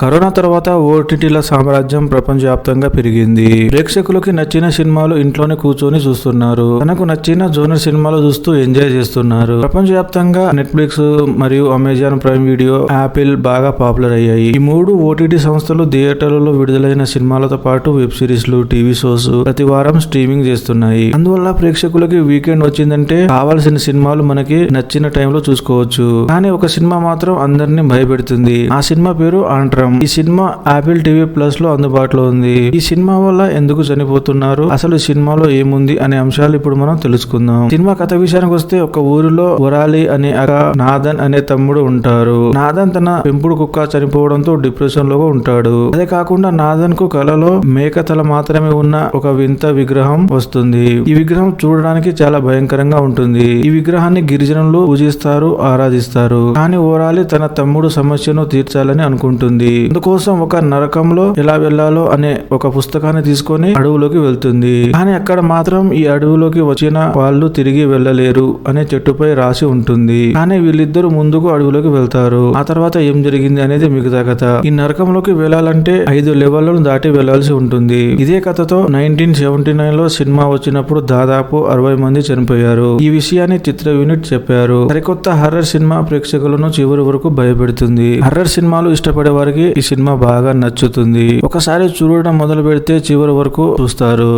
Corona తర్వాత ఓటీటీల సామ్రాజ్యం ప్రపంచవ్యాప్తంగా పెరిగింది. ప్రేక్షకులకి నచ్చిన సినిమాలు ఇంట్లోనే కూర్చొని చూస్తున్నారు. తనకు నచ్చిన జోనర్ సినిమాలు చూస్తూ ఎంజాయ్ చేస్తున్నారు. ప్రపంచవ్యాప్తంగా నెట్ఫ్లిక్స్ మరియు అమెజాన్ ప్రైమ్ వీడియో, యాపిల్ బాగా పాపులర్ అయ్యాయి. ఈ మూడు ఓటీటీ సంస్థలు థియేటర్లలో విడుదలైన సినిమాలతో పాటు వెబ్ సిరీస్లు, టీవీ షోస్ ప్రతి వారం స్ట్రీమింగ్ చేస్తున్నాయి. అందువల్ల ప్రేక్షకులకి వీకెండ్ వచ్చిందంటే కావాల్సిన సినిమాలు మనకి నచ్చిన టైంలో చూసుకోవచ్చు. కానీ ఒక సినిమా మాత్రం అందరినీ భయపెడుతుంది. ఆ సినిమా పేరు ఆంట్రమ్. ఈ సినిమా యాపిల్ టీవీ ప్లస్ లో అందుబాటులో ఉంది. ఈ సినిమా వల్ల ఎందుకు చనిపోతున్నారు, అసలు ఈ సినిమాలో ఏముంది అనే అంశాలు ఇప్పుడు మనం తెలుసుకుందాం. సినిమా కథ విషయానికి వస్తే, ఒక ఊరిలో వరాలి అనే నాదన్ అనే తమ్ముడు ఉంటారు. నాదన్ తన పెంపుడు కుక్క చనిపోవడంతో డిప్రెషన్ లో ఉంటాడు. అదే కాకుండా నాదన్ కు కలలో మేక తల మాత్రమే ఉన్న ఒక వింత విగ్రహం వస్తుంది. ఈ విగ్రహం చూడడానికి చాలా భయంకరంగా ఉంటుంది. ఈ విగ్రహాన్ని గిరిజనులు పూజిస్తారు, ఆరాధిస్తారు. కానీ ఓరాలి తన తమ్ముడు సమస్యను తీర్చాలని అనుకుంటుంది. అందుకోసం ఒక నరకంలో ఎలా వెళ్లాలో అనే ఒక పుస్తకాన్ని తీసుకొని అడవులోకి వెళ్తుంది. కానీ అక్కడ మాత్రం ఈ అడవులోకి వచ్చిన వాళ్ళు తిరిగి వెళ్ళలేరు అనే చెట్టుపై రాసి ఉంటుంది. కానీ వీళ్ళిద్దరూ ముందుకు అడవులోకి వెళ్తారు. ఆ తర్వాత ఏం జరిగింది అనేది మిగతా కథ. ఈ నరకంలోకి వెళ్లాలంటే 5 లెవెళ్లను దాటి వెళ్లాల్సి ఉంటుంది. ఇదే కథతో 1979 లో సినిమా వచ్చినప్పుడు దాదాపు 60 మంది చనిపోయారు. ఈ విషయాన్ని చిత్ర యూనిట్ చెప్పారు. సరికొత్త హర్రర్ సినిమా ప్రేక్షకులను చివరి వరకు భయపెడుతుంది. హర్రర్ సినిమాలు ఇష్టపడే వారికి ఈ సినిమా బాగా నచ్చుతుంది. ఒకసారి చూడడం మొదలు పెడితే చివరి వరకు చూస్తారు.